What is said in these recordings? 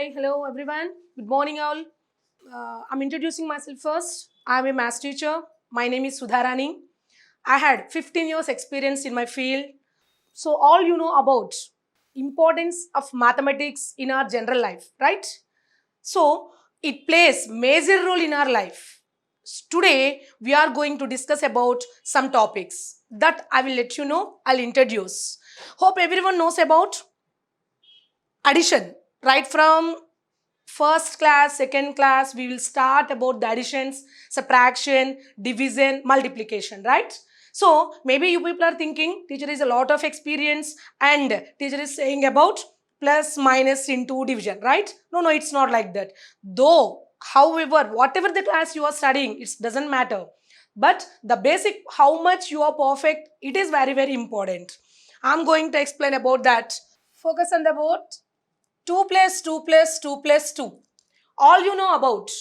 Hi, hello everyone. Good morning, all. I'm introducing myself first. I'm a math teacher. My name is Sudharani. I had 15 years experience in my field. So all you know about importance of mathematics in our general life, right? So it plays major role in our life. Today we are going to discuss about some topics that I will let you know. I'll introduce. Hope everyone knows about addition. Right from first class, second class, we will start about the additions, subtraction, division, multiplication, right? So maybe you people are thinking teacher is a lot of experience and teacher is saying about plus minus into division, right? No, it's not like that. Though however, whatever the class you are studying, it doesn't matter, but the basic how much you are perfect, it is very important. I'm going to explain about that. Focus on the board. 2 plus 2 plus 2 plus 2. All you know about.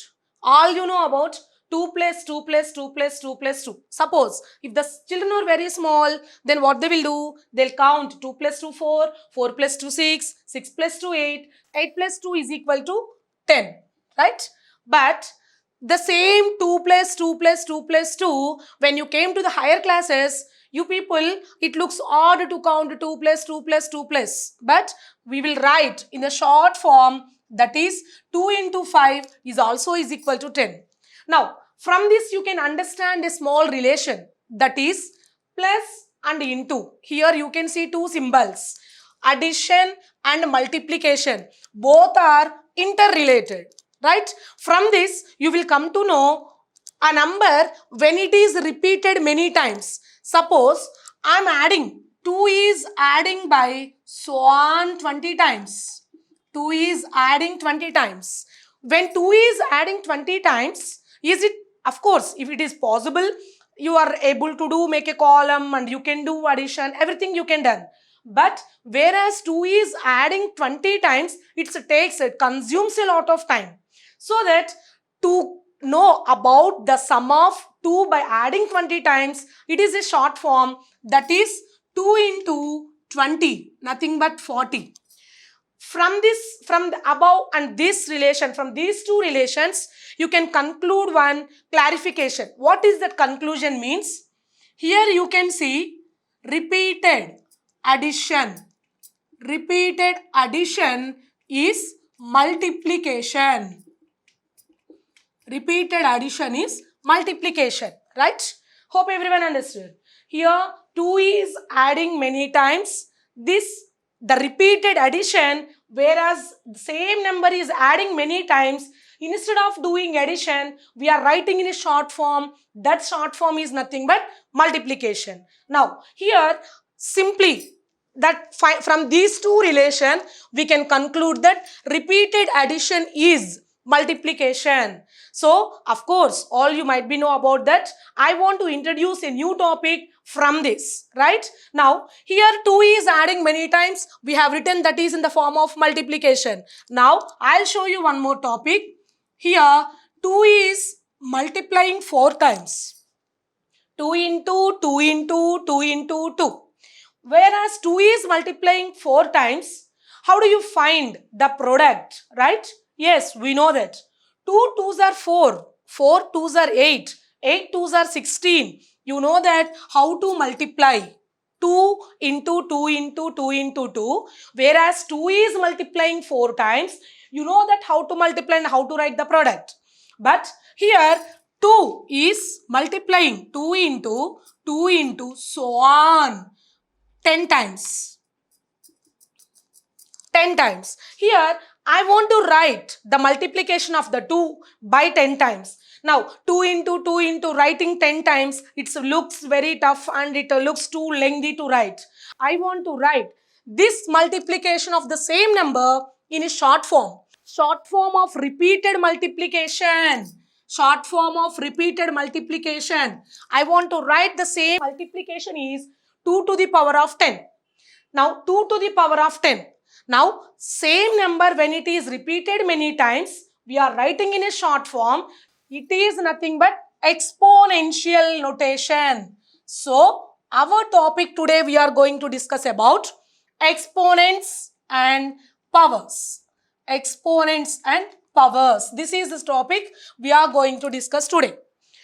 All you know about 2 plus 2 plus 2 plus 2 plus 2. Suppose if the children are very small, then what they will do? They'll count 2 plus 2 4, 4 plus 2 6, 6 plus 2 8, 8 plus 2 is equal to 10. Right? But the same 2 plus 2 plus 2 plus 2, when you came to the higher classes, you people, it looks odd to count 2 plus 2 plus 2 plus. But we will write in the short form, that is 2 into 5 is also is equal to 10. Now, from this you can understand a small relation, that is plus and into. Here you can see two symbols, addition and multiplication. Both are interrelated, right? From this you will come to know a number when it is repeated many times. Suppose I am adding, 2 is adding by so on 20 times. 2 is adding 20 times. When 2 is adding 20 times, is it, of course, if it is possible, you are able to do make a column and you can do addition, everything you can done. But whereas 2 is adding 20 times, it consumes a lot of time. So that to know about the sum of 2 by adding 20 times, it is a short form, that is 2 into 20, nothing but 40. From the above and this relation, from these two relations, you can conclude one clarification. What is that conclusion means? Here you can see repeated addition. Repeated addition is multiplication. Repeated addition is multiplication, right? Hope everyone understood. Here 2 is adding many times. The repeated addition, whereas the same number is adding many times, instead of doing addition, we are writing in a short form. That short form is nothing but multiplication. Now, here simply that from these two relations, we can conclude that repeated addition is multiplication. So, of course, all you might be know about that. I want to introduce a new topic from this, right? Now, here 2 is adding many times. We have written that is in the form of multiplication. Now, I'll show you one more topic. Here, 2 is multiplying 4 times. 2 into 2 into 2 into 2. Whereas 2 is multiplying 4 times, how do you find the product, right? Yes, we know that. 2 2s are 4, 4 2s are 8, 8 2s are 16. You know that how to multiply 2 into 2 into 2 into 2. Whereas 2 is multiplying 4 times, you know that how to multiply and how to write the product. But here 2 is multiplying 2 into so on 10 times. 10 times. Here, I want to write the multiplication of the 2 by 10 times. Now, 2 into writing 10 times, it looks very tough and it looks too lengthy to write. I want to write this multiplication of the same number in a short form. Short form of repeated multiplication. Short form of repeated multiplication. I want to write the same multiplication is 2 to the power of 10. Now 2 to the power of 10. Now same number when it is repeated many times, we are writing in a short form. It is nothing but exponential notation. So our topic today we are going to discuss about exponents and powers. exponents and powers. This is the topic we are going to discuss today.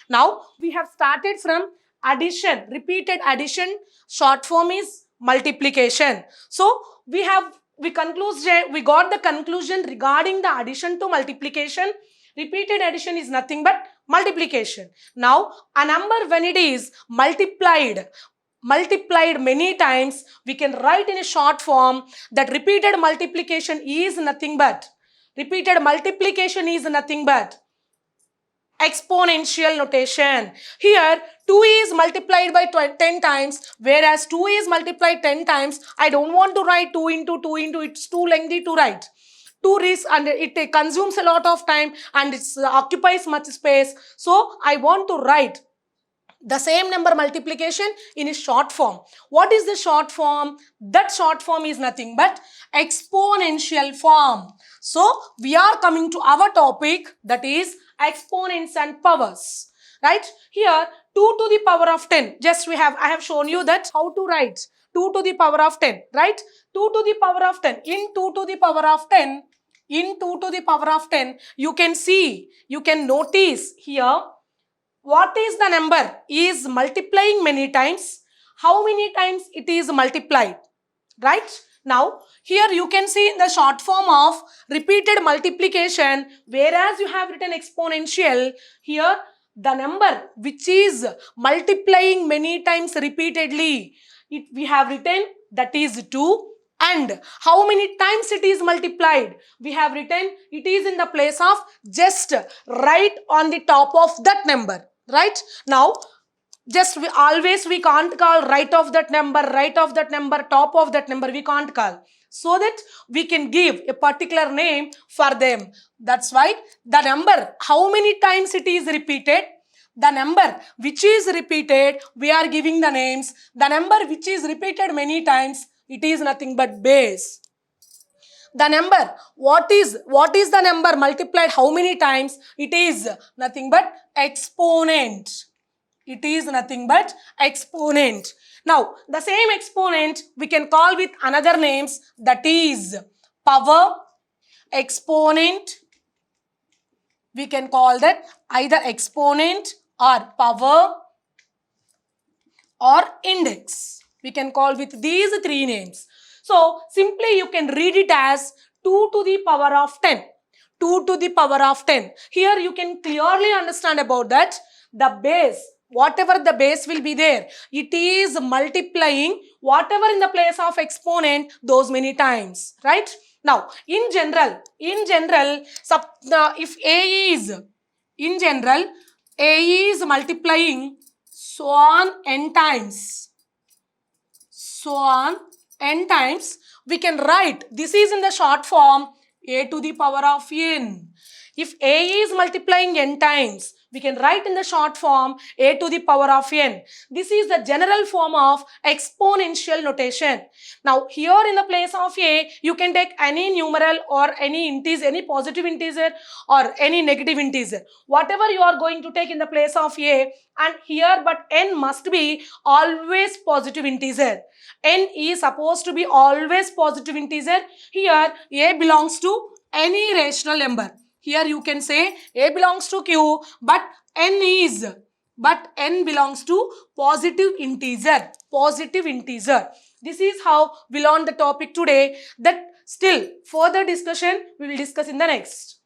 Now, we have started from addition, repeated addition. Short form is multiplication. So, we got the conclusion regarding the addition to multiplication. Repeated addition is nothing but multiplication. Now, a number when it is multiplied many times, we can write in a short form that repeated multiplication is nothing but exponential notation. Here 2 is multiplied by 10 times, whereas 2 is multiplied 10 times. I don't want to write 2 into 2 into, it's too lengthy to write. 2 is, and it consumes a lot of time and it occupies much space. So I want to write the same number multiplication in a short form. What is the short form? That short form is nothing but exponential form. So we are coming to our topic, that is exponents and powers. Right? Here 2 to the power of 10. I have shown you that how to write 2 to the power of 10. Right? 2 to the power of 10. In 2 to the power of 10, you can notice here what is the number is multiplying many times. How many times it is multiplied? Right? Now, here you can see in the short form of repeated multiplication, whereas you have written exponential, here the number which is multiplying many times repeatedly, we have written that is 2. And how many times it is multiplied? We have written it is in the place of just right on the top of that number. Right? Now, we can't call right of that number, top of that number, we can't call. So that we can give a particular name for them. That's why the number, how many times it is repeated, the number which is repeated, we are giving the names. The number which is repeated many times, it is nothing but base. The number, what is the number multiplied how many times? It is nothing but exponent. It is nothing but exponent. Now, the same exponent we can call with another names, that is power, exponent. We can call that either exponent or power or index. We can call with these 3 names. So, simply you can read it as 2 to the power of 10. 2 to the power of 10. Here you can clearly understand about that. The base, whatever the base will be there, it is multiplying whatever in the place of exponent those many times. Right? Now, in general, if A is multiplying so on n times, we can write, this is in the short form, a to the power of n. If A is multiplying n times, we can write in the short form a to the power of n. This is the general form of exponential notation. Now, here in the place of a, you can take any numeral or any integer, any positive integer or any negative integer. Whatever you are going to take in the place of a, and here but n must be always positive integer. N is supposed to be always positive integer. Here a belongs to any rational number. Here you can say a belongs to q, but n belongs to positive integer. This is how we learn the topic today. That still further discussion we will discuss in the next.